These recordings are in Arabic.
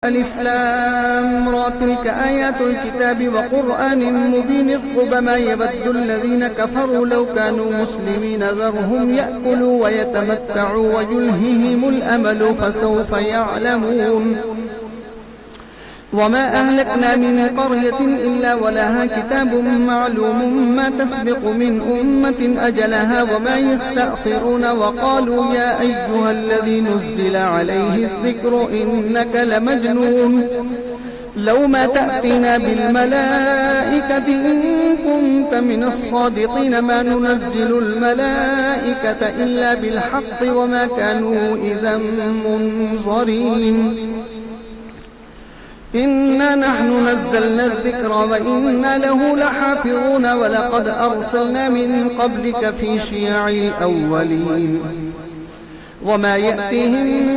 ألف لام را تلك آيات الكتاب وقرآن مبين ربما يود الذين كفروا لو كانوا مسلمين ذرهم يأكلوا ويتمتعوا ويلههم الأمل فسوف يعلمون وما أهلكنا من قرية إلا ولها كتاب معلوم ما تسبق من أمة أجلها وما يستأخرون وقالوا يا أيها الذي نزل عليه الذكر إنك لمجنون لو ما تأتينا بالملائكة إن كنت من الصادقين ما ننزل الملائكة إلا بالحق وما كانوا إذا منظرين إنا نحن نزلنا الذكر وإنا له لحافظون ولقد أرسلنا من قبلك في شيع الأولين وما يأتيهم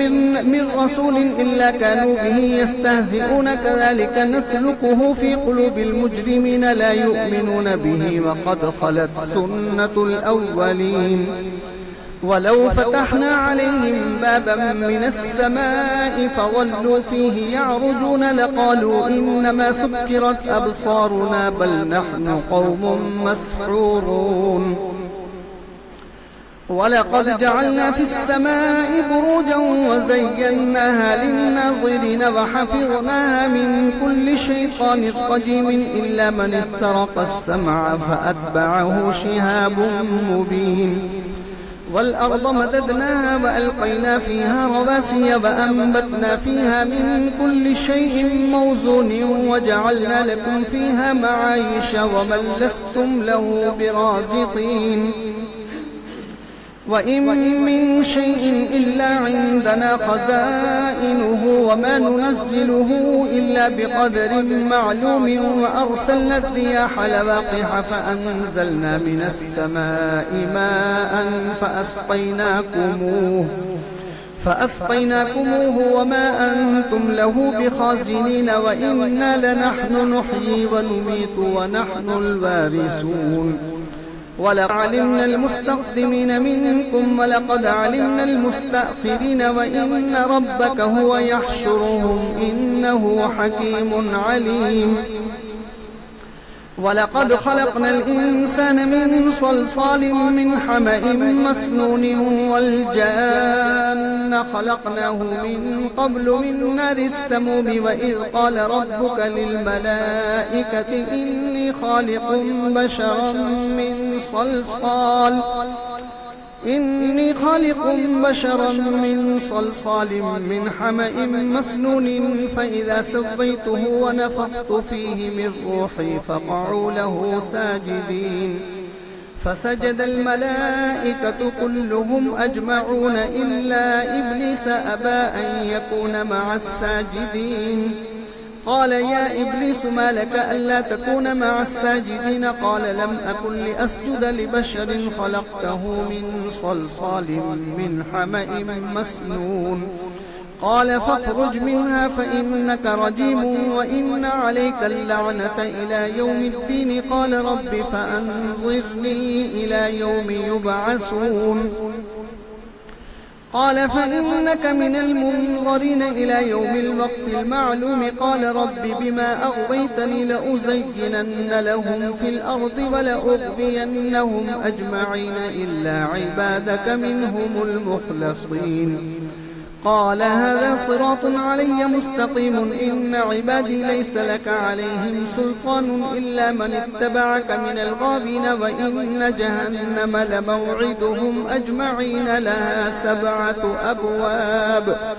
من رسول إلا كانوا به يستهزئون كذلك نسلكه في قلوب المجرمين لا يؤمنون به وقد خلت سنة الأولين ولو فتحنا عليهم بابا من السماء فظلوا فيه يعرجون لقالوا إنما سكرت أبصارنا بل نحن قوم مسحورون ولقد جعلنا في السماء بروجا وزيناها للناظرين وحفظناها من كل شيطان رجيم إلا من استرق السمع فأتبعه شهاب مبين والأرض مددناها وألقينا فيها رواسي وأنبتنا فيها من كل شيء موزون وجعلنا لكم فيها معايش ومن لستم له برازقين وإن من شيء إلا عندنا خزائنه وما ننزله إلا بقدر معلوم وأرسلنا الرياح لواقح فأنزلنا من السماء ماء فأسقيناكموه وما أنتم له بخازنين وإنا لنحن نحيي ونميت ونحن الوارثون ولقد علمنا المستقدمين منكم ولقد علمنا المستأخرين وإن ربك هو يحشرهم إنه حكيم عليم ولقد خلقنا الإنسان من صلصال من حمأ مسنون والجان خلقناه من قبل من نار السموم وإذ قال ربك للملائكة إني خالق بشرا من صلصال من حمأ مسنون فإذا سويته ونفخت فيه من روحي فقعوا له ساجدين فسجد الملائكة كلهم أجمعون إلا إبليس أبى أن يكون مع الساجدين قال يا إبليس ما لك ألا تكون مع الساجدين قال لم أكن لأسجد لبشر خلقته من صلصال من حمأ مسنون قال فاخرج منها فإنك رجيم وإن عليك اللعنة إلى يوم الدين قال رب فأنظرني إلى يوم يبعثون قال فإنك من المنظرين إلى يوم الوقت المعلوم قال رب بما أغويتني لأزينن لهم في الأرض ولأغوينهم أجمعين إلا عبادك منهم المخلصين قال هذا صراط علي مستقيم إن عبادي ليس لك عليهم سلطان إلا من اتبعك من الغابين وإن جهنم لموعدهم أجمعين لها 7 أبواب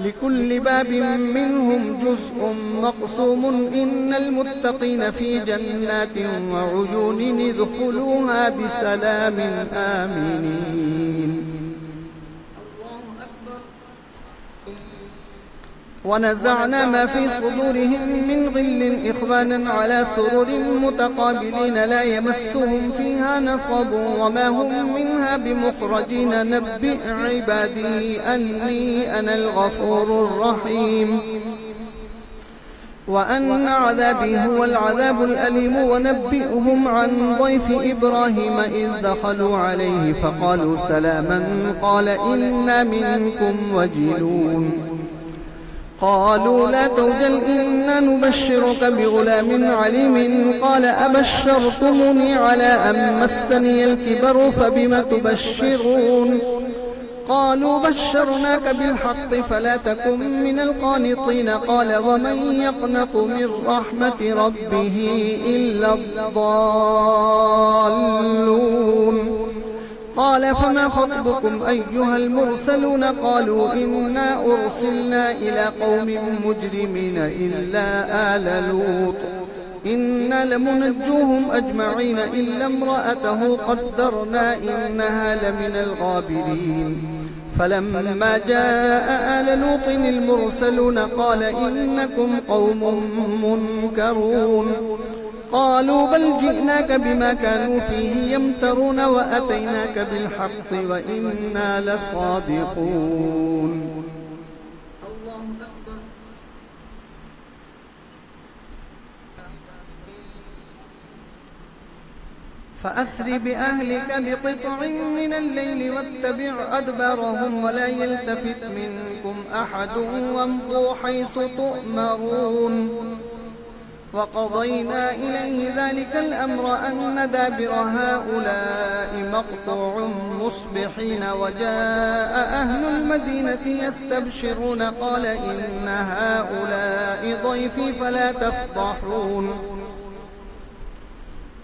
لكل باب منهم جزء مقسوم إن المتقين في جنات وعيون ادخلوها بسلام آمنين ونزعنا ما في صدورهم من غل إخوانا على سرر متقابلين لا يمسهم فيها نصب وما هم منها بمخرجين نبئ عبادي أني أنا الغفور الرحيم وأن عذابي هو العذاب الأليم ونبئهم عن ضيف إبراهيم إذ دخلوا عليه فقالوا سلاما قال إنا منكم وجلون قالوا لا توجل إنا نبشرك بغلام عليم قال أبشرتموني على أن مسني الكبر فبم تبشرون قالوا بشرناك بالحق فلا تكن من القانطين قال ومن يقنط من رحمة ربه إلا الضالون قال فما خطبكم أيها المرسلون قالوا إنا أرسلنا إلى قوم مجرمين إلا آل لوط إنا لمنجوهم أجمعين إلا امرأته قدرنا إنها لمن الغابرين فلما جاء آل لوط المرسلون قال إنكم قوم منكرون قالوا بل جئناك بما كانوا فيه يمترون وأتيناك بالحق وإنا لصادقون. الله أكبر. فأسر بأهلك بقطع من الليل واتبع أدبارهم ولا يلتفت منكم أحد وامضوا حيث تؤمرون وقضينا إليه ذلك الأمر أن دابر هؤلاء مقطوع مصبحين وجاء أهل المدينة يستبشرون قال إن هؤلاء ضيفي فلا تفضحون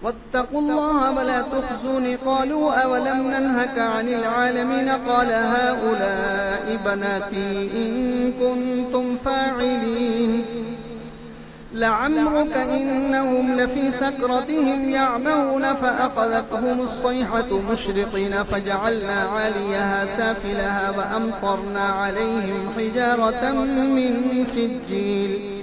واتقوا الله ولا تخزون قالوا أولم ننهك عن العالمين قال هؤلاء بناتي إن كنتم فاعلين لعمرك إنهم لفي سكرتهم يعمهون فأخذتهم الصيحة مشرقين فجعلنا عاليها سافلها وأمطرنا عليهم حجارة من سجيل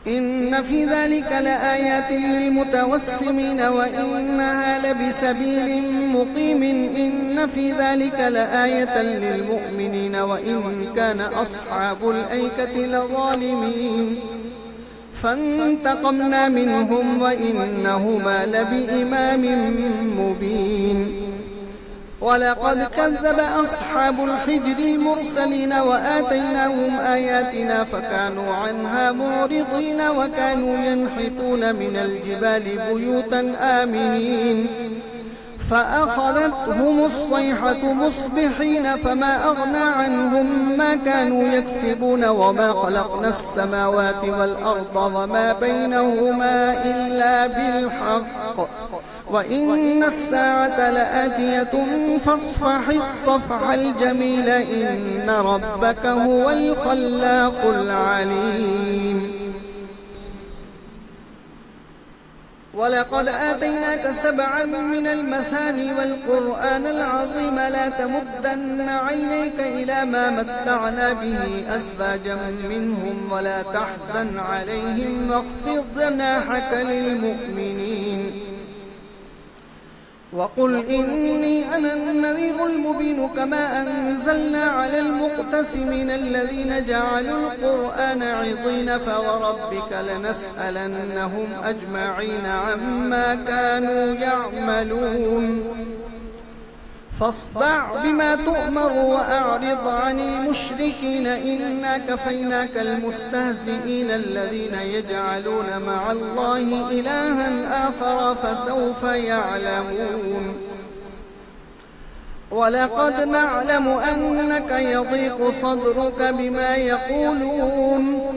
إن في ذلك لآيات للمتوسمين وإنها لبسبيل مقيم إن في ذلك لآية للمؤمنين وإن كان أصحاب الأيكة لظالمين فانتقمنا منهم وإنهما لبإمام مبين ولقد كذب أصحاب الحجر المرسلين وآتيناهم آياتنا فكانوا عنها معرضين وكانوا ينحتون من الجبال بيوتا آمنين فأخذتهم الصيحة مصبحين فما أغنى عنهم ما كانوا يكسبون وما خلقنا السماوات والأرض وما بينهما إلا بالحق وإن الساعة لآتية فاصفح الصفح الجميل إن ربك هو الخلاق العليم ولقد آتيناك 7 من المثاني والقرآن العظيم لا تمدن عينيك إلى ما متعنا به أزواجا منهم ولا تحزن عليهم واخفض جناحك للمؤمنين وقل إني أنا النذير المبين كما أنزلنا على المقتسمين الذين جعلوا القرآن عضين فوربك لنسألنهم أجمعين عما كانوا يعملون فاصدع بما تؤمر وأعرض عن المشركين إنا كفيناك المستهزئين الذين يجعلون مع الله إلها آخر فسوف يعلمون ولقد نعلم أنك يضيق صدرك بما يقولون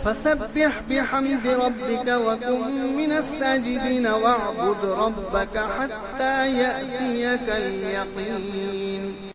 فسبح بحمد ربك وكن من الساجدين واعبد ربك حتى يأتيك اليقين